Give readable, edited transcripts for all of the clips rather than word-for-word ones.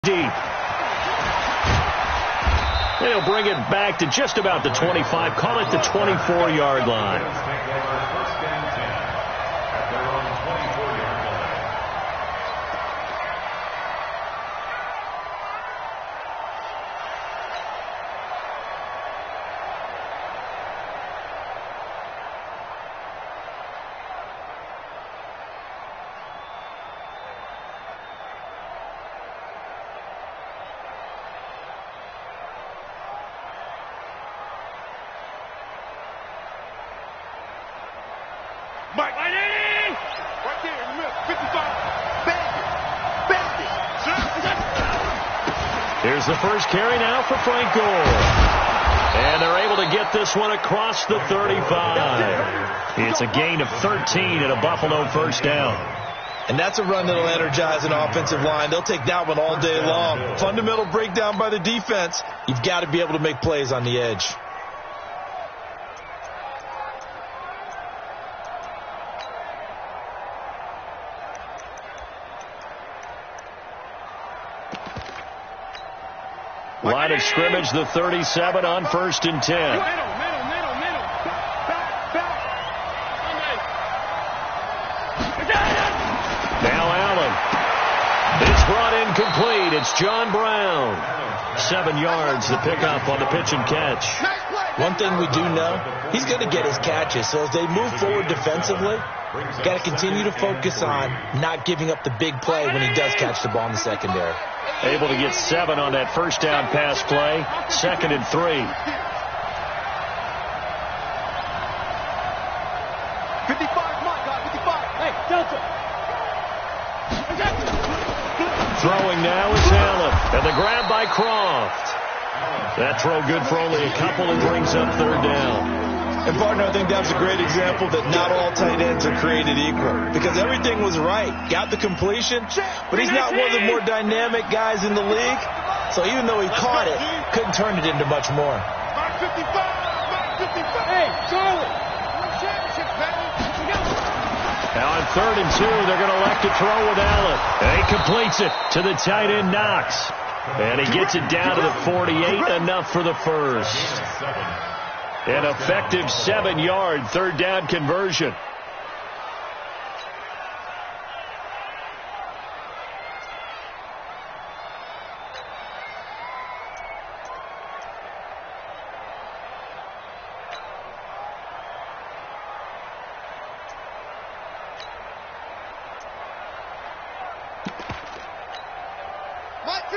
deep. They'll bring it back to just about the 25, call it the 24-yard line. Mike, right there in the middle, 55. Here's the first carry now for Frank Gore. And they're able to get this one across the 35. It's a gain of 13 and a Buffalo first down. And that's a run that'll energize an offensive line. They'll take that one all day long. Fundamental breakdown by the defense. You've got to be able to make plays on the edge. Line of scrimmage, the 37 on 1st and 10. Middle. Now Allen. It's brought in complete. It's John Brown. 7 yards, the pickup on the pitch and catch. One thing we do know, he's going to get his catches. So as they move forward defensively, got to continue to focus on not giving up the big play when he does catch the ball in the secondary. Able to get 7 on that first down pass play. 2nd and 3. 55, Mike, 55. Hey, Delta. Throwing now is Allen. And the grab by Croft. That throw good for only a couple and brings up 3rd down. And, partner, I think that's a great example that not all tight ends are created equal. Because everything was right. Got the completion, but he's not one of the more dynamic guys in the league. So even though he caught it, couldn't turn it into much more. Mark 55. Hey, Charlie. Now on 3rd and 2, they're going to elect to throw with Allen. And he completes it to the tight end, Knox. And he gets it down to the 48, enough for the first. An effective 7-yard 3rd down conversion.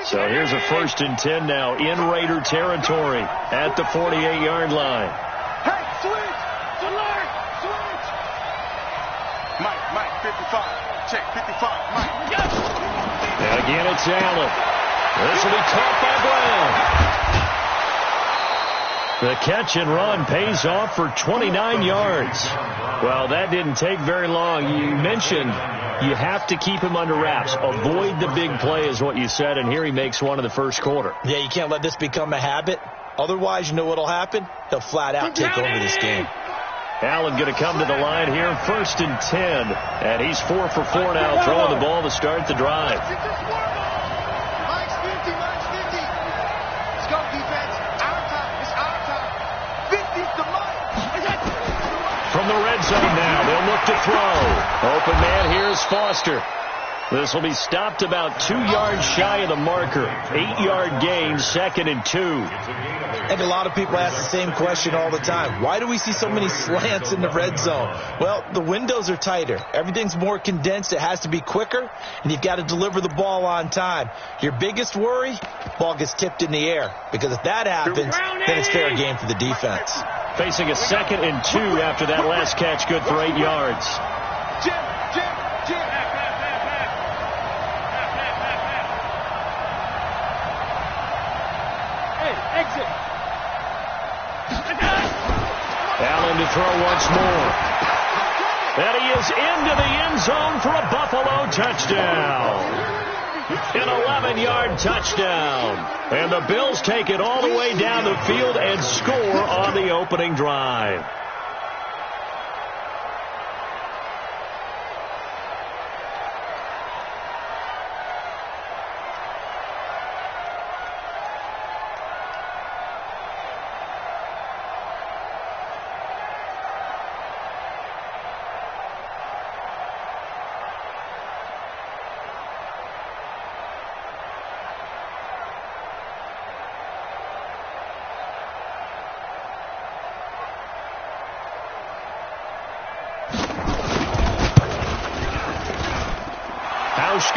So here's a 1st and 10 now in Raider territory at the 48-yard line. Hey, switch. Mike, 55. Check, 55. Mike. And again, it's Allen. This will be caught by Brown. The catch and run pays off for 29 yards. Well, that didn't take very long. You mentioned you have to keep him under wraps. Avoid the big play is what you said, and here he makes one in the first quarter. Yeah, you can't let this become a habit. Otherwise, you know what'll happen? They'll flat out take over this game. Allen going to come to the line here, 1st and 10. And he's 4 for 4 now, throwing the ball to start the drive. Mike's 50. Let's go, defense. Our time. It's our time. 50's the Mike. From the red zone now, they'll look to throw. Open man here is Foster. This will be stopped about 2 yards shy of the marker. 8-yard gain, 2nd and 2. I think a lot of people ask the same question all the time. Why do we see so many slants in the red zone? Well, the windows are tighter. Everything's more condensed. It has to be quicker, and you've got to deliver the ball on time. Your biggest worry, ball gets tipped in the air. Because if that happens, then it's fair game for the defense. Facing a 2nd and 2 after that last catch, good for 8 yards. Jim. Exit. Allen to throw once more. And he is into the end zone for a Buffalo touchdown. An 11-yard touchdown. And the Bills take it all the way down the field and score on the opening drive.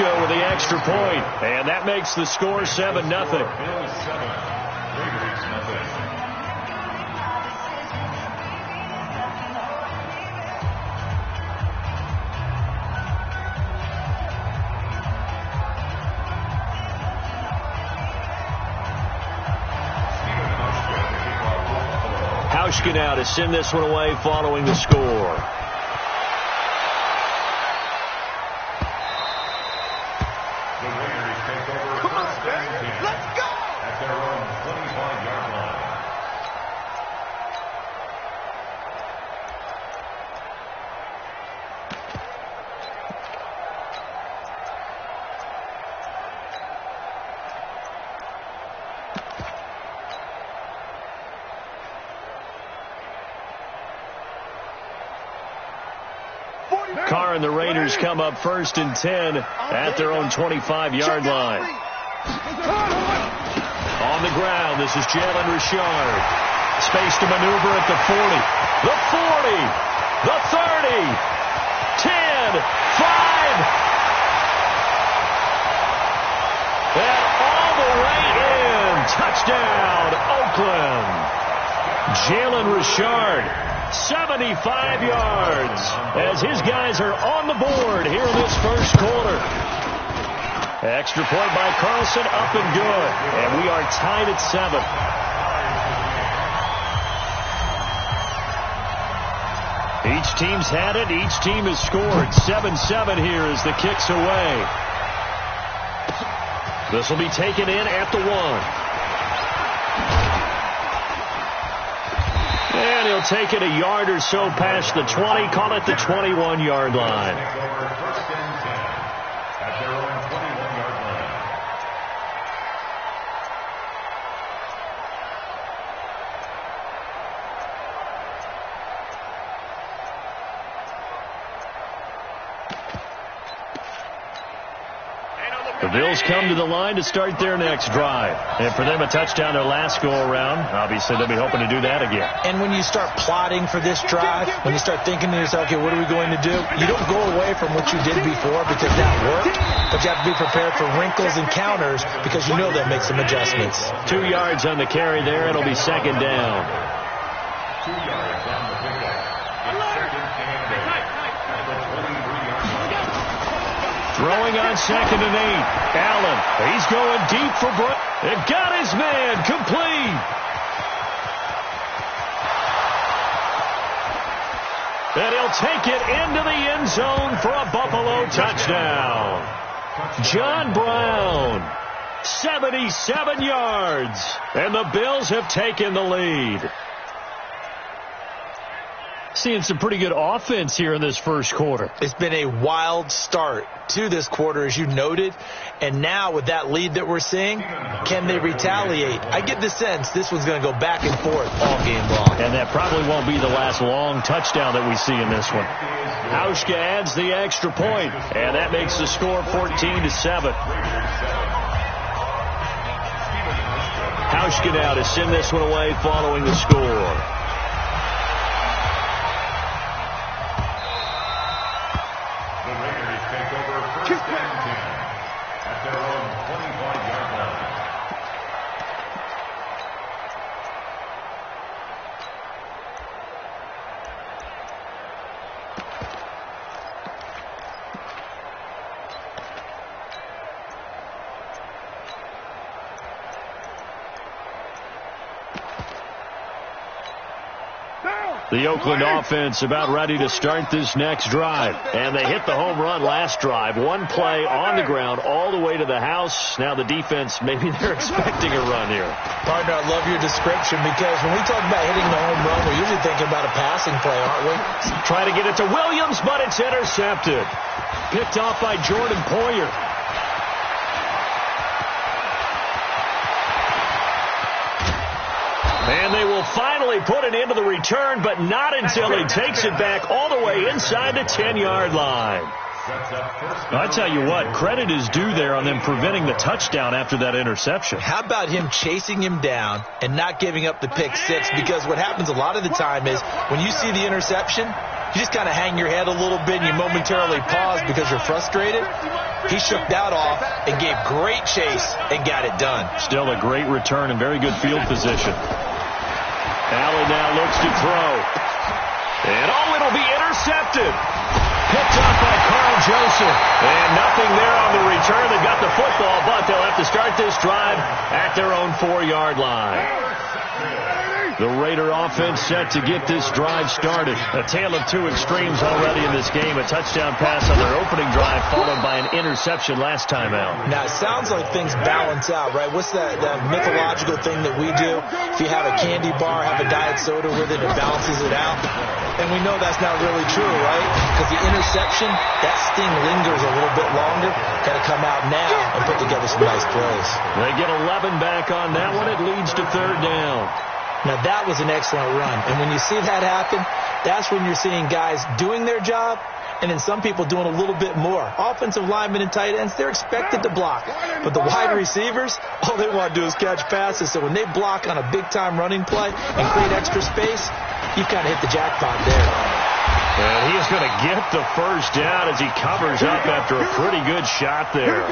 Fusco with the extra point, and that makes the score 7-0. Hauschka now to send this one away following the score. Carr and the Raiders come up 1st and 10 at their own 25-yard line. On the ground, this is Jalen Richard. Space to maneuver at the 40. The 40. The 30. 10. 5. And all the way in. Touchdown, Oakland. Jalen Richard. 75 yards as his guys are on the board here in this first quarter. Extra point by Carlson, up and good. And we are tied at 7. Each team's had it. Each team has scored. 7-7 here as the kick's away. This will be taken in at the 1. And he'll take it a yard or so past the 20, call it the 21-yard line. The Bills come to the line to start their next drive. And for them, a touchdown their last go-around. Obviously, they'll be hoping to do that again. And when you start plotting for this drive, when you start thinking to yourself, okay, what are we going to do? You don't go away from what you did before because that worked, but you have to be prepared for wrinkles and counters because you know they'll make some adjustments. 2 yards on the carry there. It'll be 2nd down. 2 yards on the pickup. Throwing on 2nd and 8. Allen, he's going deep for Brown. They've got his man complete. And he'll take it into the end zone for a Buffalo touchdown. John Brown, 77 yards. And the Bills have taken the lead. Seeing some pretty good offense here in this first quarter. It's been a wild start to this quarter, as you noted. And now with that lead that we're seeing, can they retaliate? I get the sense this one's going to go back and forth all game long. And that probably won't be the last long touchdown that we see in this one. Hauschka adds the extra point, and that makes the score 14-7. Hauschka now to send this one away following the score. The Oakland offense about ready to start this next drive. And they hit the home run last drive. One play on the ground all the way to the house. Now the defense, maybe they're expecting a run here. Partner, I love your description because when we talk about hitting the home run, we're usually thinking about a passing play, aren't we? Trying to get it to Williams, but it's intercepted. Picked off by Jordan Poyer. And they will finally put it into the return, but not until he takes it back all the way inside the 10-yard line. I tell you what, credit is due there on them preventing the touchdown after that interception. How about him chasing him down and not giving up the pick six? Because what happens a lot of the time is when you see the interception, you just kind of hang your head a little bit and you momentarily pause because you're frustrated. He shook that off and gave great chase and got it done. Still a great return and very good field position. Allen now looks to throw. And it'll be intercepted. Picked off by Carl Joseph. And nothing there on the return. They got the football, but they'll have to start this drive at their own 4-yard line. The Raider offense set to get this drive started. A tale of two extremes already in this game. A touchdown pass on their opening drive followed by an interception last time out. Now, it sounds like things balance out, right? What's that mythological thing that we do? If you have a candy bar, have a diet soda with it, it balances it out. And we know that's not really true, right? Because the interception, that sting lingers a little bit longer. Got to come out now and put together some nice plays. They get 11 back on that one. It leads to 3rd down. Now, that was an excellent run. And when you see that happen, that's when you're seeing guys doing their job and then some people doing a little bit more. Offensive linemen and tight ends, they're expected to block. But the wide receivers, all they want to do is catch passes. So when they block on a big-time running play and create extra space, you've kind of hit the jackpot there. And he's going to get the 1st down as he covers up after a pretty good shot there.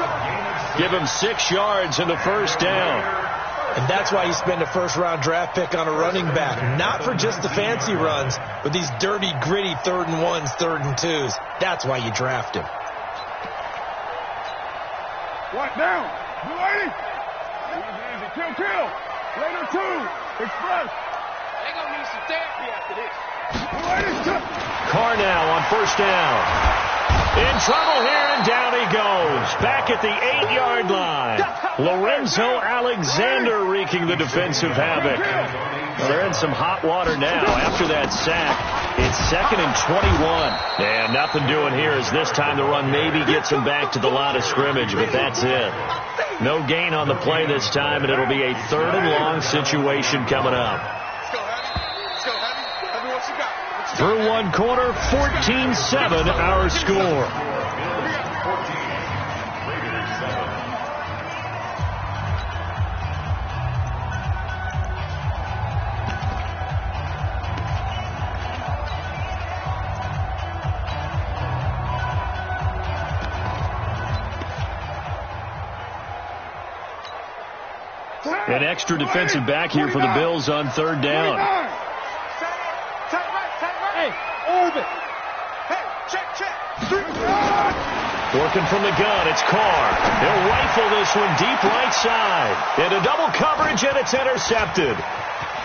Give him 6 yards in the 1st down. And that's why you spend a 1st-round draft pick on a running back. Not for just the fancy runs, but these dirty, gritty 3rd and 1s, 3rd and 2s. That's why you draft him. What now? You ready? Easy. Kill. Later 2. Express. They're going to need some therapy after this. You ready? Carr now on 1st down. In trouble here, and down he goes. Back at the 8-yard line. Lorenzo Alexander wreaking the defensive havoc. Well, they're in some hot water now after that sack. It's 2nd and 21. And nothing doing here as this time the run maybe gets him back to the line of scrimmage, but that's it. No gain on the play this time, and it'll be a 3rd and long situation coming up. Through one quarter, 14-7 our score. An extra defensive back here for the Bills on 3rd down. Working from the gun, it's Carr. He'll rifle this one deep right side. Into double coverage, and it's intercepted.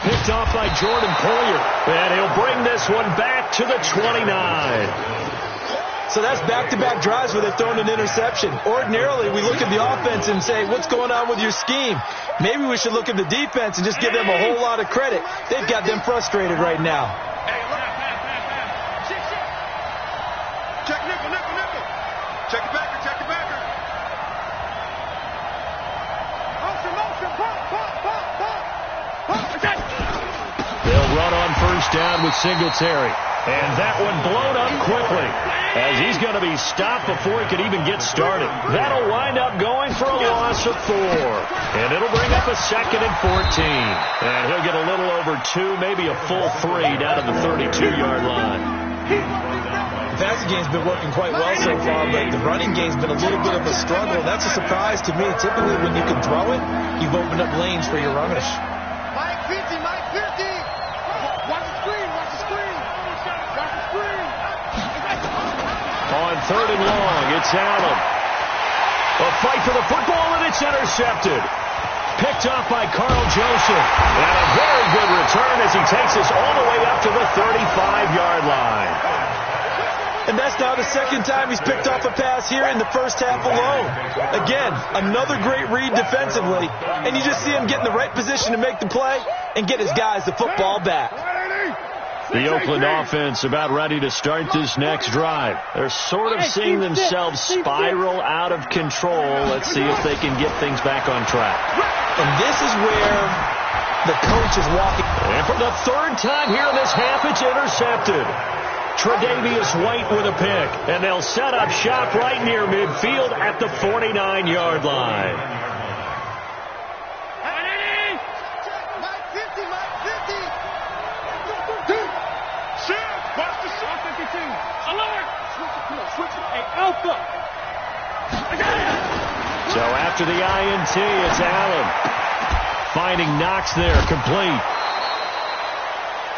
Picked off by Jordan Poyer. And he'll bring this one back to the 29. So that's back-to-back drives where they're throwing an interception. Ordinarily, we look at the offense and say, what's going on with your scheme? Maybe we should look at the defense and just give them a whole lot of credit. They've got them frustrated right now. Check nickel. Check it backer. Motion. They'll run on 1st down with Singletary. And that one blown up quickly as he's going to be stopped before he could even get started. That'll wind up going for a loss of 4. And it'll bring up a 2nd and 14. And he'll get a little over 2, maybe a full 3 down to the 32-yard line. The passing game's been working quite well so far, but the running game's been a little bit of a struggle. That's a surprise to me. Typically, when you can throw it, you've opened up lanes for your runners. Mike 50. Watch the screen. On 3rd and long, it's Allen. A fight for the football, and it's intercepted. Picked off by Carl Joseph. And a very good return as he takes us all the way up to the 35-yard line. And that's now the 2nd time he's picked off a pass here in the 1st half alone. Again, another great read defensively, and you just see him get in the right position to make the play and get his guys the football back. The Oakland offense about ready to start this next drive. They're sort of seeing themselves spiral out of control. Let's see if they can get things back on track. And this is where the coach is walking. And for the 3rd time here in this half, it's intercepted. Tre'Davious White with a pick, and they'll set up shop right near midfield at the 49-yard line. the INT. It's Allen. Finding Knox there, complete.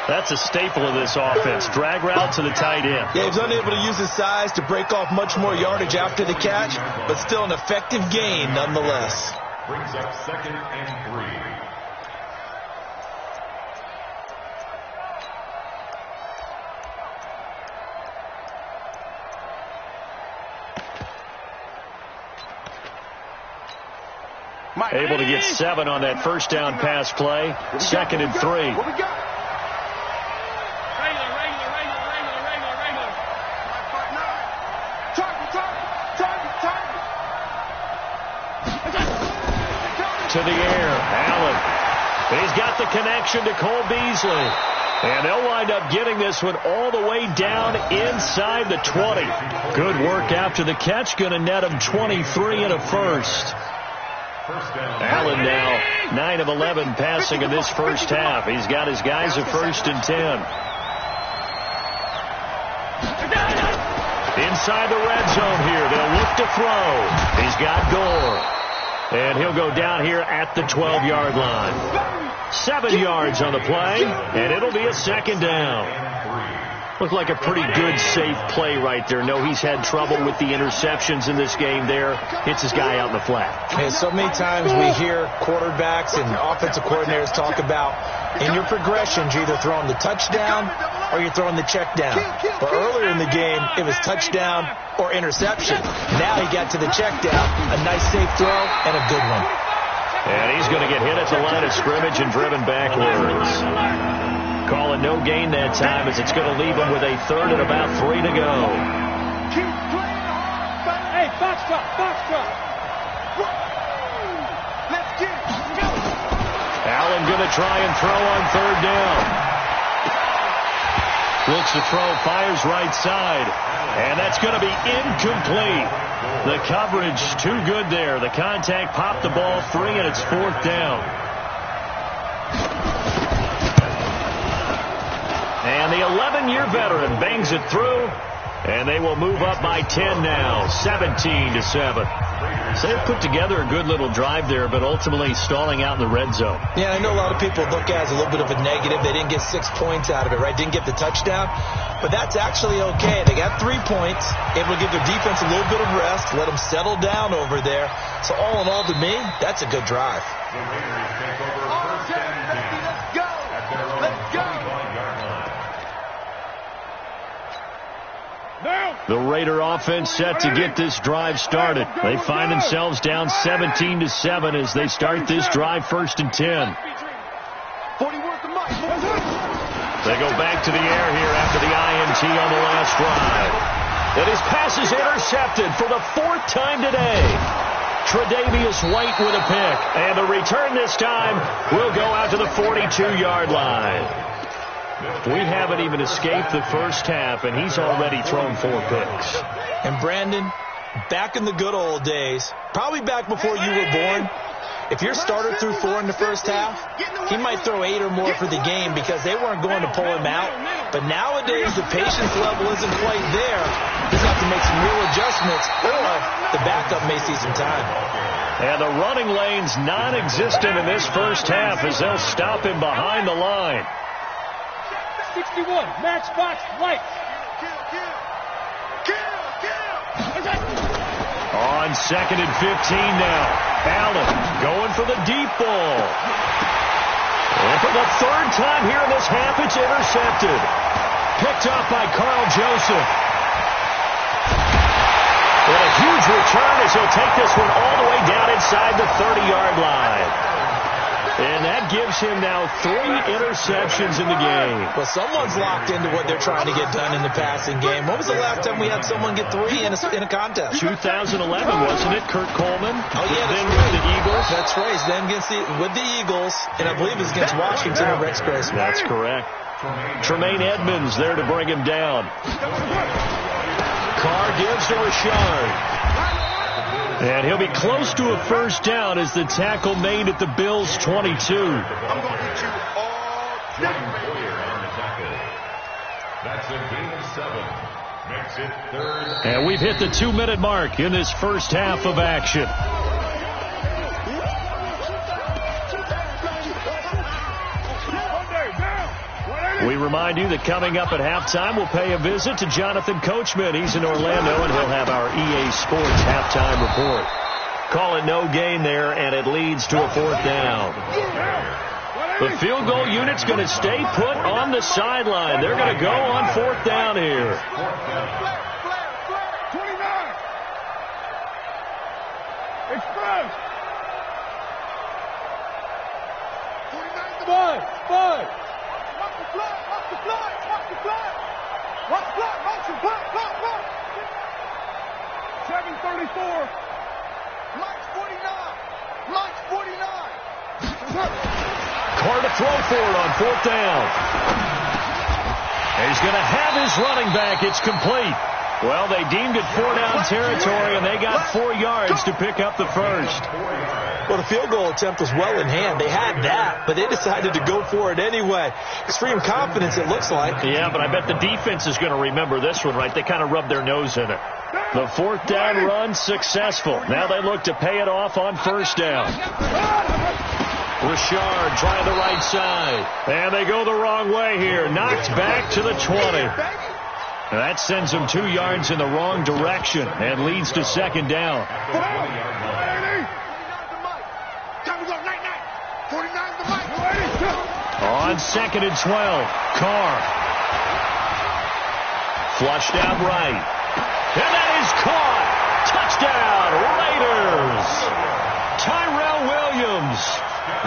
That's a staple of this offense. Drag route to the tight end. Yeah, he was unable to use his size to break off much more yardage after the catch, but still an effective gain nonetheless. Brings up 2nd and 3. Able to get 7 on that first down pass play. 2nd and 3. What we got? To the air, Allen. He's got the connection to Cole Beasley. And they'll wind up getting this one all the way down inside the 20. Good work after the catch. Going to net him 23 and a first. Allen now 9 of 11 passing in this first half. He's got his guys at 1st and 10. Inside the red zone here. They'll look to throw. He's got Gore. And he'll go down here at the 12-yard line. 7 yards on the play, and it'll be a 2nd down. Looked like a pretty good, safe play right there. No, he's had trouble with the interceptions in this game there. Hits his guy out in the flat. And so many times we hear quarterbacks and offensive coordinators talk about in your progressions, you're either throwing the touchdown or you're throwing the check down. But earlier in the game, it was touchdown or interception. Now he got to the check down, a nice safe throw, and a good one. And he's going to get hit at the line of scrimmage and driven backwards. Calling no gain that time as it's going to leave him with a 3rd and about 3 to go. Hey, box drop. Let's get it. Allen going to try and throw on 3rd down. Looks to throw, fires right side. And that's going to be incomplete. The coverage too good there. The contact popped the ball free, and it's 4th down. And the 11-year veteran bangs it through, and they will move up by 10 now, 17-7. So they've put together a good little drive there, but ultimately stalling out in the red zone. Yeah, I know a lot of people look at it as a little bit of a negative. They didn't get 6 points out of it, right? Didn't get the touchdown. But that's actually okay. They got 3 points, able to give their defense a little bit of rest, let them settle down over there. So all in all, to me, that's a good drive. The Raiders take over 1st and 10. Let's go. At their own 25-yard line. The Raider offense set to get this drive started. They find themselves down 17-7 as they start this drive 1st and 10. They go back to the air here after the INT on the last drive. And his pass is intercepted for the 4th time today. Tre'Davious White with a pick. And the return this time will go out to the 42-yard line. We haven't even escaped the first half, and he's already thrown 4 picks. And Brandon, back in the good old days, probably back before you were born, if your starter threw 4 in the first half, he might throw 8 or more for the game because they weren't going to pull him out. But nowadays, the patience level isn't quite there. He's got to make some real adjustments, or the backup may see some time. And the running lane's non-existent in this first half as they'll stop him behind the line. 61, matchbox, lights. On 2nd and 15 now. Allen going for the deep ball. And for the 3rd time here in this half, it's intercepted. Picked up by Carl Joseph. And a huge return as he'll take this one all the way down inside the 30-yard line. And that gives him now 3 interceptions in the game. Well, someone's locked into what they're trying to get done in the passing game. When was the last time we had someone get 3 in a contest? 2011, wasn't it? Kurt Coleman. Oh, yeah, then right. with the Eagles. That's right. Then with the Eagles, and I believe it's against Washington or Rex Grossman. That's correct. Tremaine Edmonds there to bring him down. Carr gives to Rashard. And he'll be close to a first down as the tackle made at the Bills' 22. That's a gain of 7. Makes it 3rd. And we've hit the 2-minute mark in this first half of action. We remind you that coming up at halftime, we'll pay a visit to Jonathan Coachman. He's in Orlando, and he'll have our EA Sports halftime report. Call it no gain there, and it leads to a 4th down. The field goal unit's going to stay put on the sideline. They're going to go on 4th down here. 29. Express. 49 the ball. 5. Watch the fly. Watch the fly. Watch the fly. Watch the fly. Watch the fly. 7:34. Mike's 49. Mike's 49. Carr to throw for it on 4th down. He's going to have his running back. It's complete. Well, they deemed it 4-down territory, and they got 4 yards to pick up the first. Well, the field goal attempt was well in hand. They had that, but they decided to go for it anyway. Extreme confidence, it looks like. Yeah, but I bet the defense is going to remember this one, right? They kind of rubbed their nose in it. The 4th down run successful. Now they look to pay it off on 1st down. Richard trying the right side. And they go the wrong way here. Knocked back to the 20. And that sends them 2 yards in the wrong direction and leads to 2nd down. On 2nd and 12, Carr. Flushed out right. And that is caught. Touchdown, Raiders. Tyrell Williams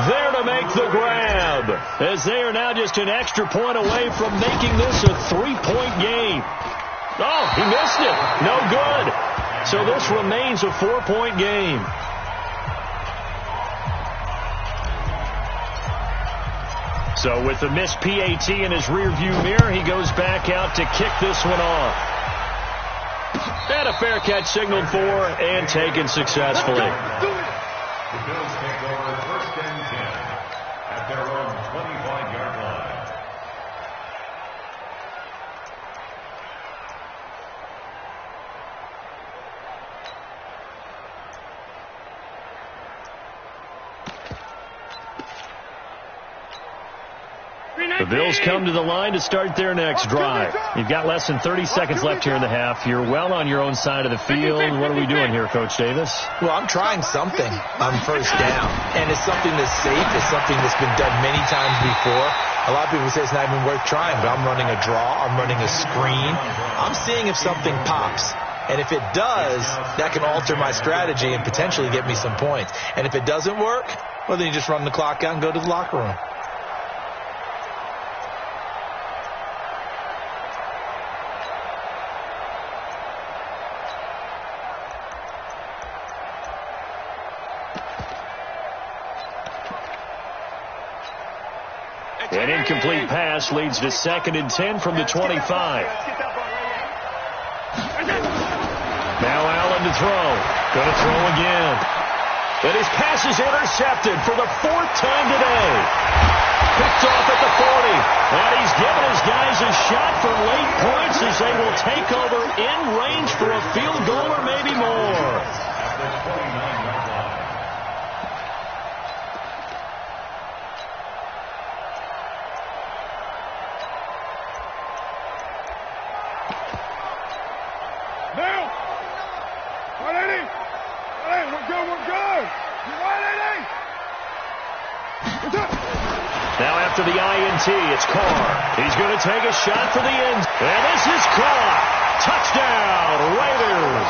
there to make the grab, as they are now just an extra point away from making this a 3-point game. Oh, he missed it. No good. So this remains a 4-point game. So with the missed PAT in his rearview mirror, he goes back out to kick this one off. And a fair catch signaled for and taken successfully. The Bills take over 1st and 10 at their own 25-yard line. The Bills come to the line to start their next drive. You've got less than 30 seconds left here in the half. You're well on your own side of the field. What are we doing here, Coach Davis? Well, I'm trying something on 1st down, and it's something that's safe. It's something that's been done many times before. A lot of people say it's not even worth trying, but I'm running a draw. I'm running a screen. I'm seeing if something pops. And if it does, that can alter my strategy and potentially get me some points. And if it doesn't work, well, then you just run the clock out and go to the locker room. An incomplete pass leads to 2nd and 10 from the 25. Now Allen to throw. Going to throw again. And his pass is intercepted for the 4th time today. Picked off at the 40. And he's given his guys a shot for late points as they will take over in range for a field goal or maybe more. At the 29-yard line. Now! 180! Hey, we're good, we're good! You 180! What's up? Now after the INT, it's Carr. He's going to take a shot for the end. And this is caught. Touchdown, Raiders.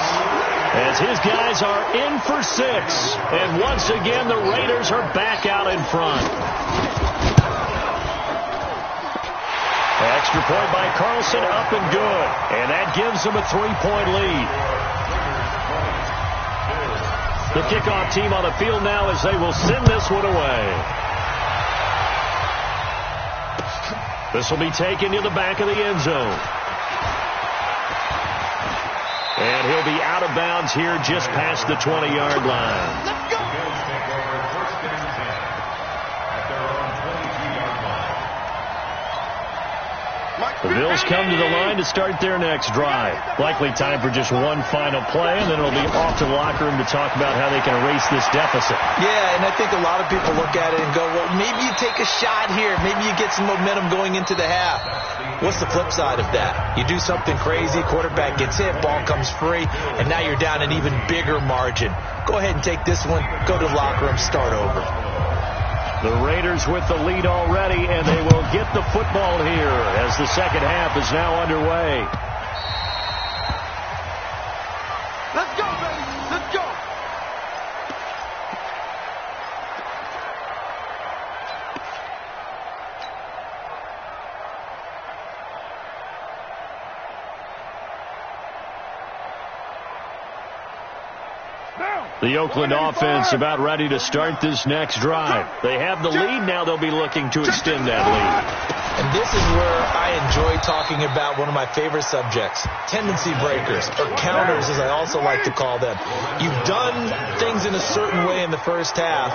As his guys are in for 6. And once again, the Raiders are back out in front. Extra point by Carlson, up and good. And that gives them a 3-point lead. The kickoff team on the field now as they will send this one away. This will be taken to the back of the end zone. And he'll be out of bounds here just past the 20-yard line. Let's go! Bills take over 1st and 10 at their own 22-yard line. Mike The Bills come to the line to start their next drive. Likely time for just one final play, and then it'll be off to the locker room to talk about how they can erase this deficit. Yeah, and I think a lot of people look at it and go, well, maybe you take a shot here. Maybe you get some momentum going into the half. What's the flip side of that? You do something crazy, quarterback gets hit, ball comes free, and now you're down an even bigger margin. Go ahead and take this one, go to the locker room, start over. The Raiders with the lead already, and they will get the football here as the second half is now underway. Let's go, baby. Let's go. The Oakland offense about ready to start this next drive. They have the lead. Now they'll be looking to extend that lead. And this is where I enjoy talking about one of my favorite subjects, tendency breakers, or counters as I also like to call them. You've done things in a certain way in the first half,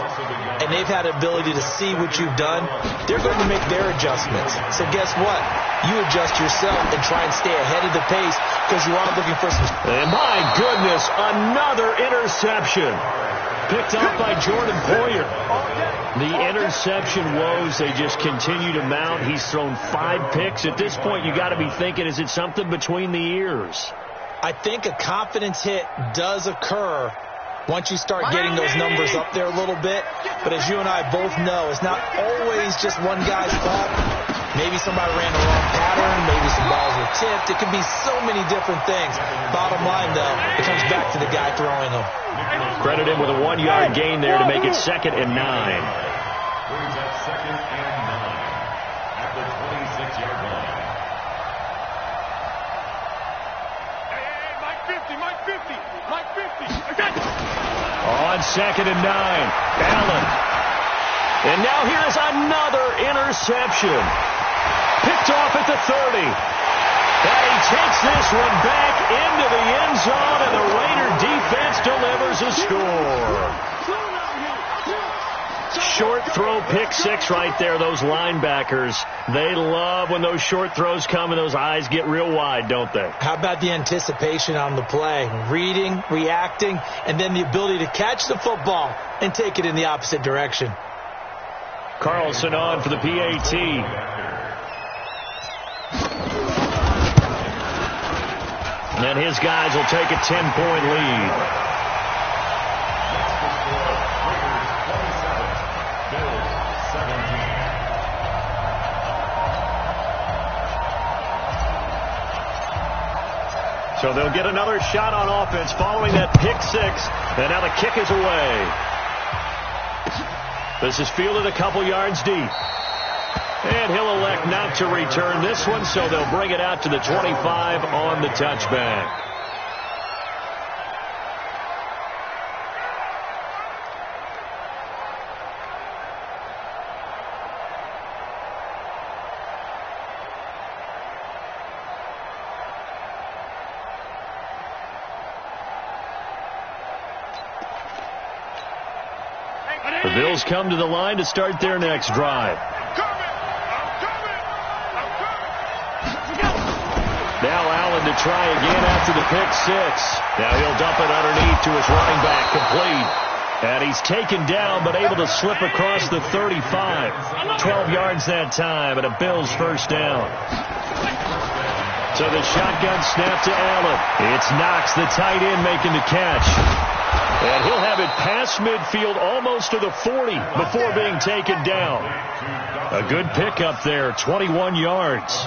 and they've had the ability to see what you've done. They're going to make their adjustments. So guess what? You adjust yourself and try and stay ahead of the pace because you are looking for some... And my goodness, another interception. Picked up by Jordan Poyer. The interception woes, they just continue to mount. He's thrown 5 picks. At this point, you got to be thinking, is it something between the ears? I think a confidence hit does occur once you start getting those numbers up there a little bit. But as you and I both know, it's not always just one guy's fault. Maybe somebody ran the wrong pattern. Maybe some balls were tipped. It could be so many different things. Bottom line, though, it comes back to the guy throwing them. Credit him with a 1-yard gain there to make it 2nd and 9. Brings up 2nd and 9 at the 26-yard line. Hey, Mike 50, Mike 50, Mike 50. I got you. On 2nd and 9, Allen. And now here's another interception. Picked off at the 30. And he takes this one back into the end zone, and the Raider defense delivers a score. Short throw, pick 6 right there. Those linebackers, they love when those short throws come and those eyes get real wide, don't they? How about the anticipation on the play? Reading, reacting, and then the ability to catch the football and take it in the opposite direction. Carlson on for the PAT. And his guys will take a 10-point lead. So they'll get another shot on offense following that pick 6. And now the kick is away. This is fielded a couple yards deep. And he'll elect not to return this one, so they'll bring it out to the 25 on the touchback. The Bills come to the line to start their next drive. Now Allen to try again after the pick 6. Now he'll dump it underneath to his running back, complete. And he's taken down but able to slip across the 35. 12 yards that time and a Bills first down. So the shotgun snap to Allen. It's Knox, the tight end, making the catch. And he'll have it past midfield almost to the 40 before being taken down. A good pickup there, 21 yards.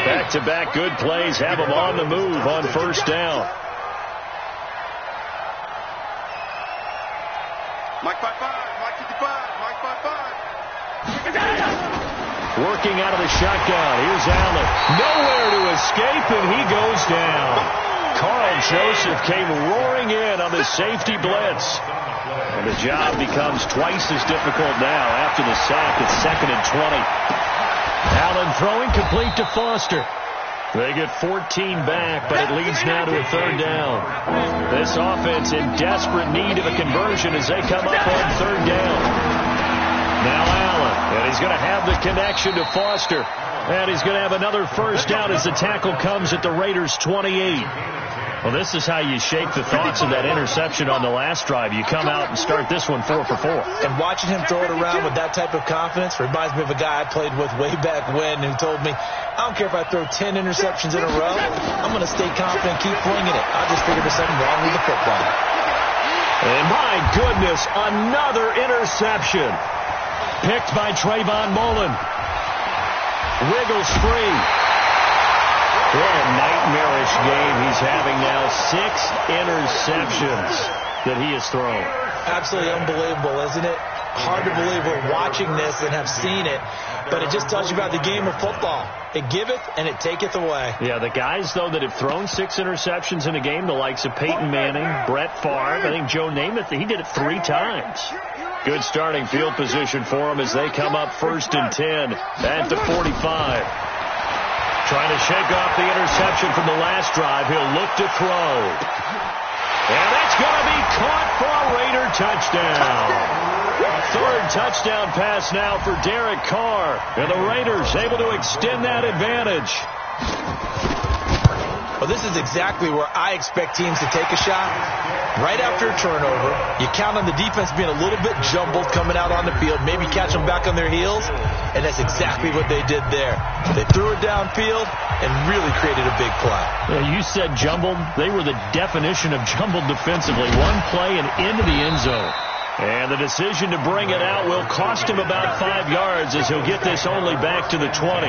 Back-to-back good plays have him on the move on first down. Mike 55, Mike 55, Mike 55. Working out of the shotgun. Here's Allen. Nowhere to escape, and he goes down. Carl Joseph came roaring in on the safety blitz. And the job becomes twice as difficult now after the sack. It's 2nd and 20. Allen throwing complete to Foster. They get 14 back, but it leads now to a 3rd down. This offense in desperate need of a conversion as they come up on 3rd down. Now Allen, and he's going to have the connection to Foster. And he's going to have another first down as the tackle comes at the Raiders' 28. Well, this is how you shake the thoughts of that interception on the last drive. You come out and start this one 4 for 4. And watching him throw it around with that type of confidence reminds me of a guy I played with way back when who told me, I don't care if I throw 10 interceptions in a row, I'm going to stay confident, keep flinging it. I just figured there's something wrong with the football. And my goodness, another interception. Picked by Trayvon Mullen. Wiggles free. What a nightmarish game he's having now. 6 interceptions that he has thrown. Absolutely unbelievable, isn't it? Hard to believe we're watching this and have seen it, but it just tells you about the game of football. It giveth and it taketh away. Yeah, the guys, though, that have thrown 6 interceptions in a game, the likes of Peyton Manning, Brett Favre, I think Joe Namath, he did it 3 times. Good starting field position for them as they come up 1st and 10 at the 45. Trying to shake off the interception from the last drive. He'll look to throw. And that's going to be caught for a Raider touchdown. 3rd touchdown pass now for Derek Carr. And the Raiders able to extend that advantage. Well, this is exactly where I expect teams to take a shot. Right after a turnover, you count on the defense being a little bit jumbled coming out on the field, maybe catch them back on their heels, and that's exactly what they did there. They threw it downfield and really created a big play. Yeah, you said jumbled. They were the definition of jumbled defensively. One play and into the end zone. And the decision to bring it out will cost him about 5 yards as he'll get this only back to the 20.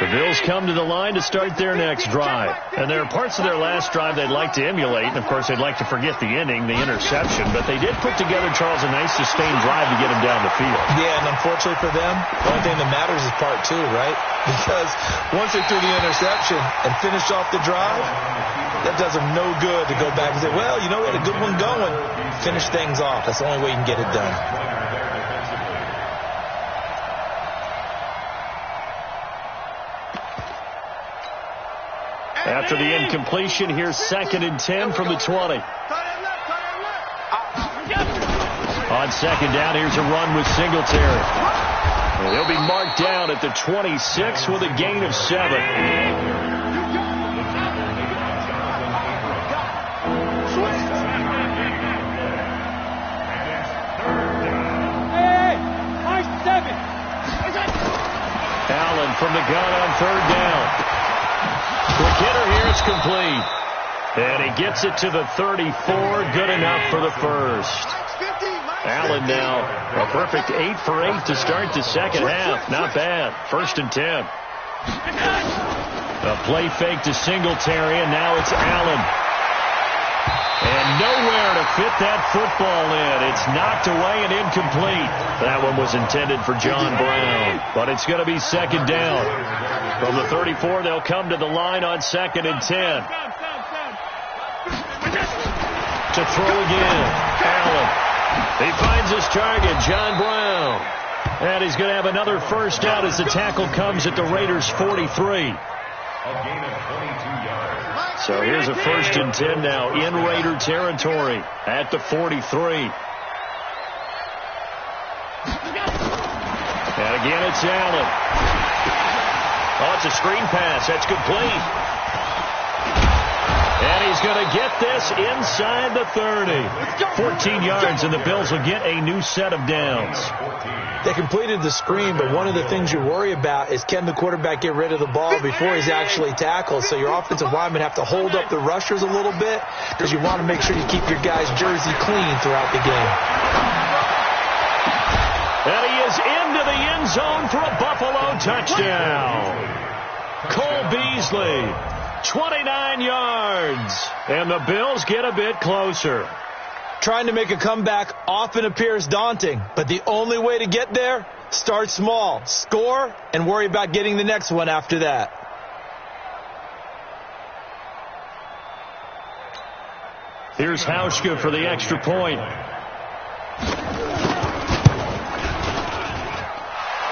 The Bills come to the line to start their next drive. And there are parts of their last drive they'd like to emulate. And, of course, they'd like to forget the inning, the interception. But they did put together, Charles, a nice sustained drive to get him down the field. Yeah, and unfortunately for them, the only thing that matters is part 2, right? Because once they threw the interception and finished off the drive, that does them no good to go back and say, well, you know, we had a good one going. Finish things off. That's the only way you can get it done. After the incompletion, here's 2nd and 10 from the 20. On 2nd down, here's a run with Singletary. And he'll be marked down at the 26 with a gain of 7. Allen from the gun on 3rd down. Quick hitter here, it's complete. And he gets it to the 34, good enough for the first. Allen now a perfect 8 for 8 to start the second half. Not bad. 1st and 10. A play fake to Singletary, and now it's Allen. And nowhere to fit that football in. It's knocked away and incomplete. That one was intended for John Brown, but it's going to be 2nd down. From the 34, they'll come to the line on 2nd and 10. To throw again, Allen. He finds his target, John Brown. And he's going to have another first down as the tackle comes at the Raiders' 43. So here's a 1st and 10 now in Raider territory at the 43. And again, it's Allen. Oh, it's a screen pass. That's complete. And he's going to get this inside the 30. 14 yards, and the Bills will get a new set of downs. They completed the screen, but one of the things you worry about is can the quarterback get rid of the ball before he's actually tackled? So your offensive linemen have to hold up the rushers a little bit because you want to make sure you keep your guy's jersey clean throughout the game. And he is into the end zone for a Buffalo touchdown. Cole Beasley, 29 yards. And the Bills get a bit closer. Trying to make a comeback often appears daunting, but the only way to get there, start small, score, and worry about getting the next one after that. Here's Hauschka for the extra point.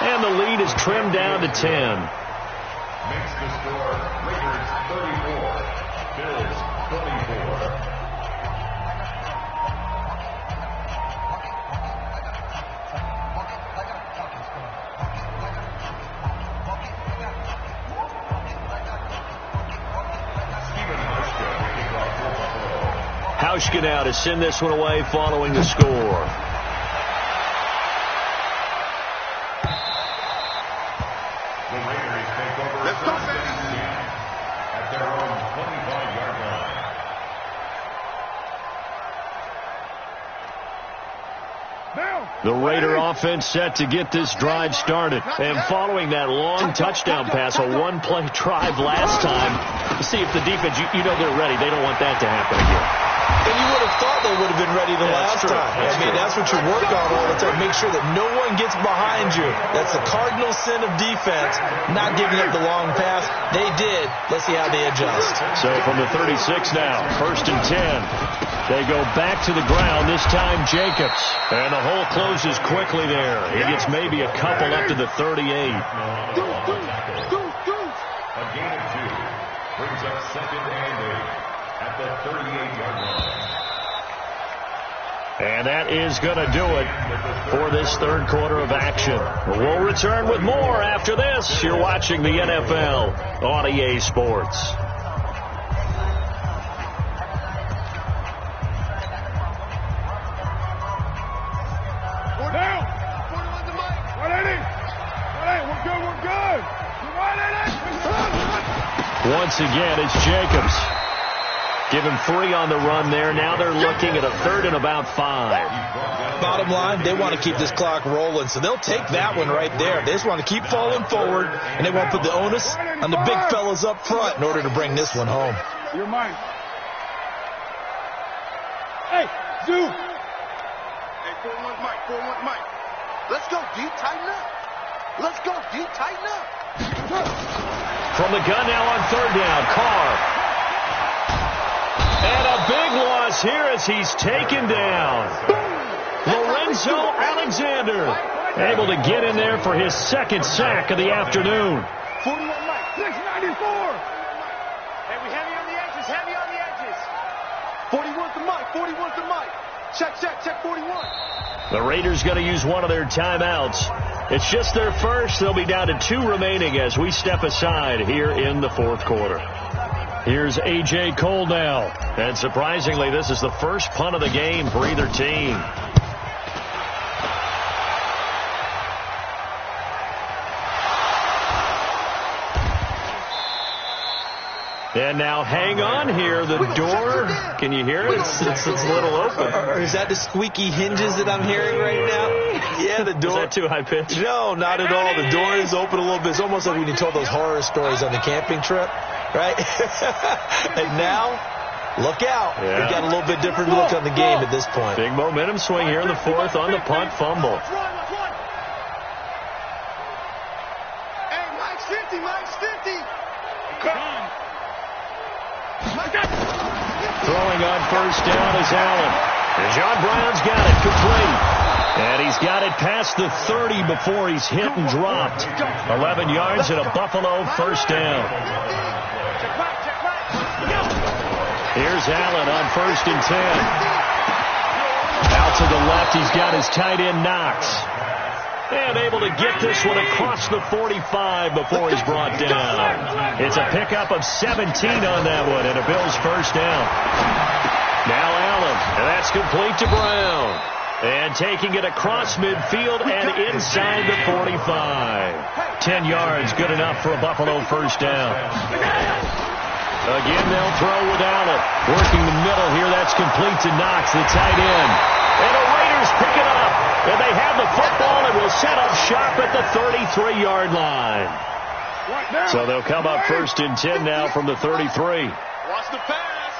And the lead is trimmed down to 10. Makes the score Raiders 34, Bills 24. Hauschka now to send this one away following the score. The Raiders take over first and 10 at their own 25-yard line. The Raider offense set to get this drive started. And following that long touchdown pass, a one-play drive last time, see if the defense, you know they're ready. They don't want that to happen again. And you would have thought they would have been ready the last time. That's what you work on all the time. Make sure that no one gets behind you. That's the cardinal sin of defense, not giving up the long pass. They did. Let's see how they adjust. So from the 36 now, first and 10. They go back to the ground, this time Jacobs. And the hole closes quickly there. He gets maybe a couple up to the 38. A gain of 2 brings up second and 8 at the 38-yard line. And that is going to do it for this third quarter of action. We'll return with more after this. You're watching the NFL on EA Sports. Once again, it's Jacobs. Give him 3 on the run there. Now they're looking at a third and about 5. Bottom line, they want to keep this clock rolling, so they'll take that one right there. They just want to keep falling forward, and they want to put the onus on the big fellas up front in order to bring this one home. You're mine. Hey, Zoo. Hey, 4-1 Mike, 4-1 Mike. Let's go, D. Tighten up. Let's go, D. Tighten up. From the gun now on third down, Carr. And a big loss here as he's taken down. Lorenzo Alexander able to get in there for his second sack of the afternoon. 41 Mike, 694. Hey, we heavy on the edges, heavy on the edges. 41 to Mike, 41 to Mike. Check, 41. The Raiders going to use one of their timeouts. It's just their first. They'll be down to 2 remaining as we step aside here in the fourth quarter. Here's A.J. Cole now. And surprisingly, this is the first punt of the game for either team. And now hang on here. The door, can you hear it? It's a little open. Or is that the squeaky hinges that I'm hearing right now? Yeah, the door. Is that too high pitched? No, not at all. The door is open a little bit. It's almost like when you told those horror stories on the camping trip, right? And now, look out. Yeah. We've got a little bit different look on the game at this point. Big momentum swing here in the fourth on the punt fumble. Hey, Mike's 50, Mike's 50. Throwing on first down is Allen. And John Brown's got it complete. And he's got it past the 30 before he's hit and dropped. 11 yards and a Buffalo first down. Here's Allen on first and 10. Out to the left, he's got his tight end Knox. And able to get this one across the 45 before he's brought down. It's a pickup of 17 on that one and a Bills first down. Now Allen, and that's complete to Brown. And taking it across midfield and inside the 45. 10 yards, good enough for a Buffalo first down. Again, they'll throw with Allen. Working the middle here, that's complete to Knox, the tight end. And the Raiders pick it up. And they have the football and will set up shop at the 33-yard line. So they'll come up first and 10 now from the 33. Watch the pass.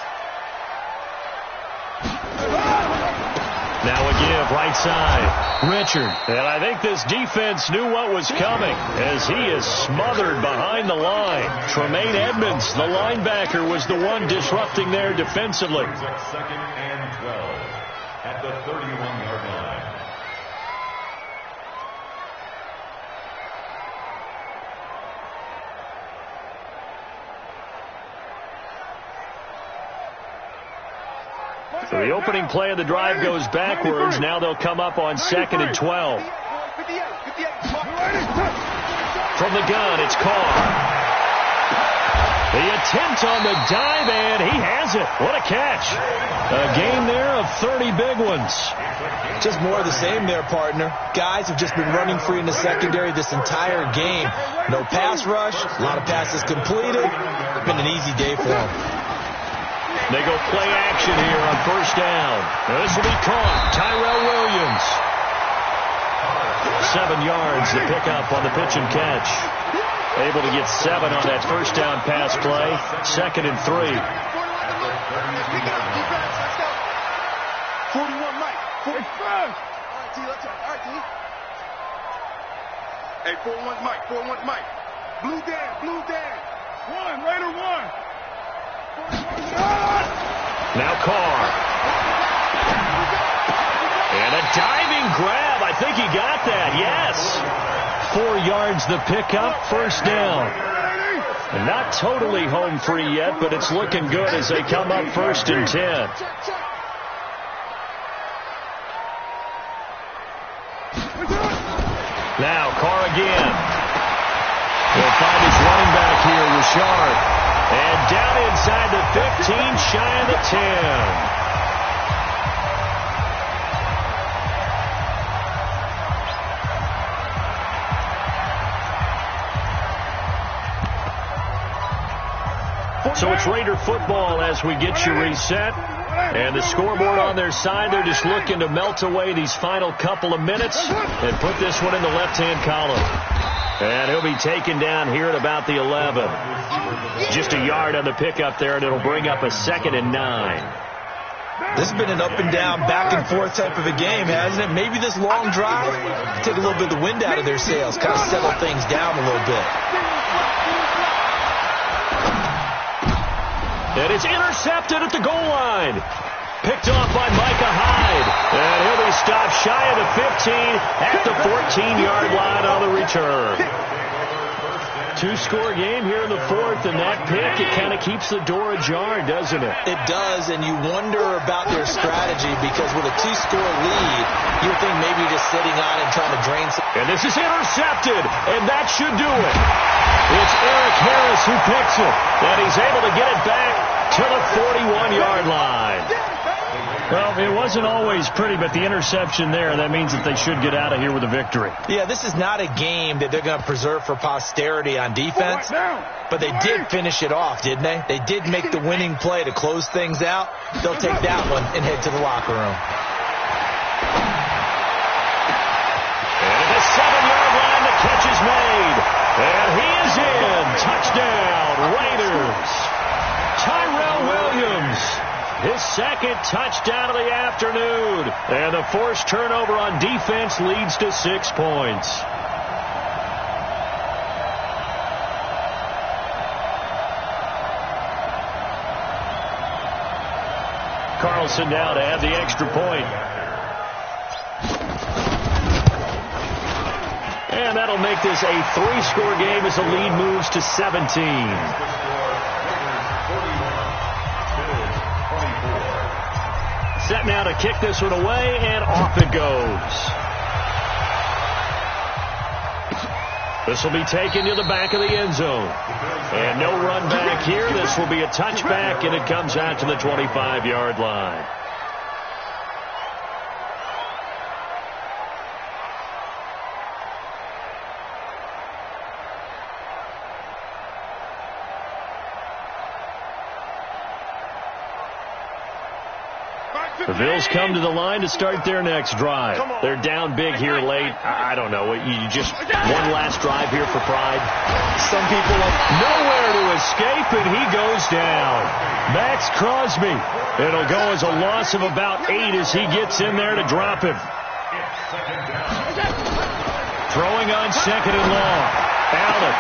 Now a give, right side. Richard. And I think this defense knew what was coming as he is smothered behind the line. Tremaine Edmonds, the linebacker, was the one disrupting there defensively. Second and 12 at the 31-yard line. So the opening play of the drive goes backwards. Now they'll come up on second and 12. From the gun, it's Carr. The attempt on the dive, and he has it. What a catch. A game there of 30 big ones. Just more of the same there, partner. Guys have just been running free in the secondary this entire game. No pass rush, a lot of passes completed. It's been an easy day for them. They go play action here on first down. This will be caught. Tyrell Williams. 7 yards to pick up on the pitch and catch. Able to get 7 on that first down pass play. 2nd and 3. 41 Mike. 45. All right, T. Let's go. All right, T. Hey, 41 Mike. 41 Mike. Blue Dan. Blue Dan. Raider 1. Now Carr. And a diving grab. I think he got that. Yes. 4 yards the pickup, first down. And not totally home free yet, but it's looking good as they come up 1st and 10. Now Carr again. He'll find his running back here, Richard. And down inside the 15, shy of the 10. So it's Raider football as we get you reset. And the scoreboard on their side, they're just looking to melt away these final couple of minutes and put this one in the left-hand column. And he'll be taken down here at about the 11. Just a yard on the pickup there, and it'll bring up a 2nd and 9. This has been an up-and-down, back-and-forth type of a game, hasn't it? Maybe this long drive take a little bit of the wind out of their sails, kind of settle things down a little bit. And it's intercepted at the goal line. Picked off by Micah Hyde. And he'll be stopped shy of the 15 at the 14-yard line on the return. 2-score game here in the 4th, and that pick, it kind of keeps the door ajar, doesn't it? It does, and you wonder about their strategy because with a 2-score lead, you think maybe just sitting on and trying to drain some. And this is intercepted, and that should do it. It's Eric Harris who picks it, and he's able to get it back to the 41-yard line. Well, it wasn't always pretty, but the interception there, that means that they should get out of here with a victory. Yeah, this is not a game that they're going to preserve for posterity on defense, but they did finish it off, didn't they? They did make the winning play to close things out. They'll take that one and head to the locker room. And at the 7-yard line, the catch is made. And he is in. Touchdown, Raiders. Tyrell Williams. His 2nd touchdown of the afternoon. And the forced turnover on defense leads to 6 points. Carlson now to add the extra point. And that'll make this a 3-score game as the lead moves to 17. Set now to kick this one away, and off it goes. This will be taken to the back of the end zone. And no run back here. This will be a touchback, and it comes out to the 25-yard line. The Bills come to the line to start their next drive. They're down big here late. I don't know. You just one last drive here for pride. Some people nowhere to escape, and he goes down. Max Crosby. It'll go as a loss of about 8 as he gets in there to drop him. Throwing on 2nd and long. Allen.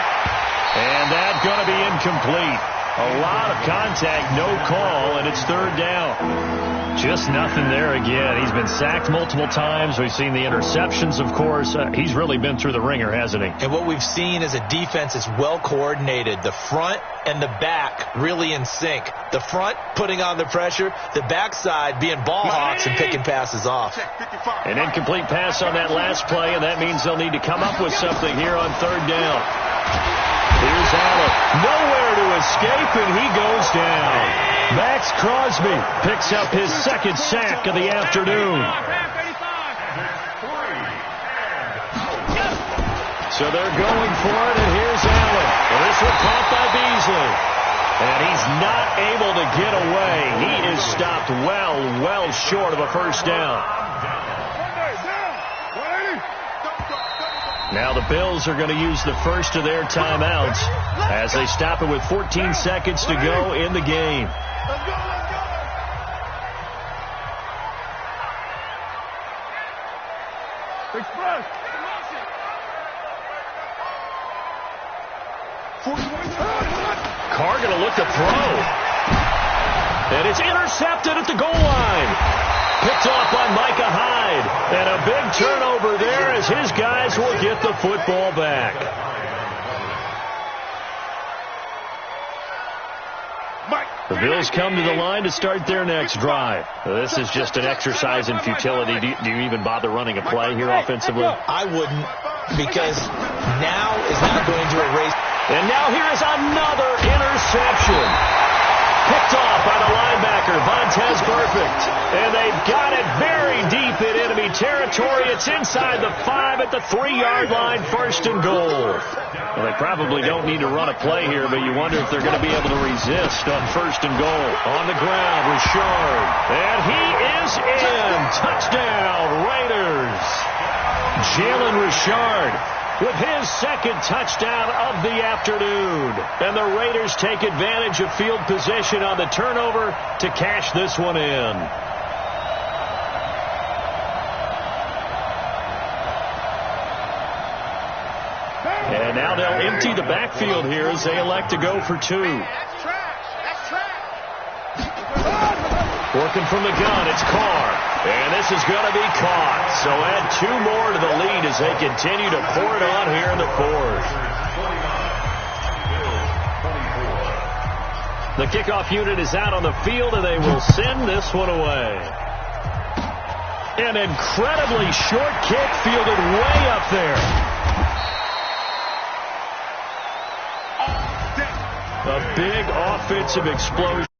And that's going to be incomplete. A lot of contact, no call, and it's 3rd down. Just nothing there again. He's been sacked multiple times. We've seen the interceptions, of course. He's really been through the ringer, hasn't he? And what we've seen is a defense that's well coordinated. The front and the back really in sync. The front putting on the pressure, the backside being ball hawks and picking passes off. An incomplete pass on that last play, and that means they'll need to come up with something here on 3rd down. Here's Allen. Nowhere to escape, and he goes down. Max Crosby picks up his second sack of the afternoon. So they're going for it, and here's Allen. Well, this one caught by Beasley. And he's not able to get away. He is stopped well short of a first down. Now the Bills are going to use the first of their timeouts as they stop it with 14 seconds to go in the game. Let's go. Express. Carr going to look to throw. And it's intercepted at the goal line. Picked off by Micah Hyde. And a big turnover there as his guys will get the football back. The Bills come to the line to start their next drive. This is just an exercise in futility. Do you even bother running a play here offensively? I wouldn't, because now is not going to erase. And now here is another interception. Picked off by the linebacker, Vontaze Burfict. And they've got it very deep in enemy territory. It's inside the 5 at the 3-yard line, first and goal. Well, they probably don't need to run a play here, but you wonder if they're going to be able to resist on first and goal. On the ground, Richard. And he is in. Touchdown, Raiders. Jalen Richard with his second touchdown of the afternoon. And the Raiders take advantage of field position on the turnover to cash this one in. And now they'll empty the backfield here as they elect to go for two. Working from the gun, it's Carr. And this is going to be caught. So add 2 more to the lead as they continue to pour it on here in the fourth. The kickoff unit is out on the field, and they will send this one away. An incredibly short kick fielded way up there. A big offensive explosion.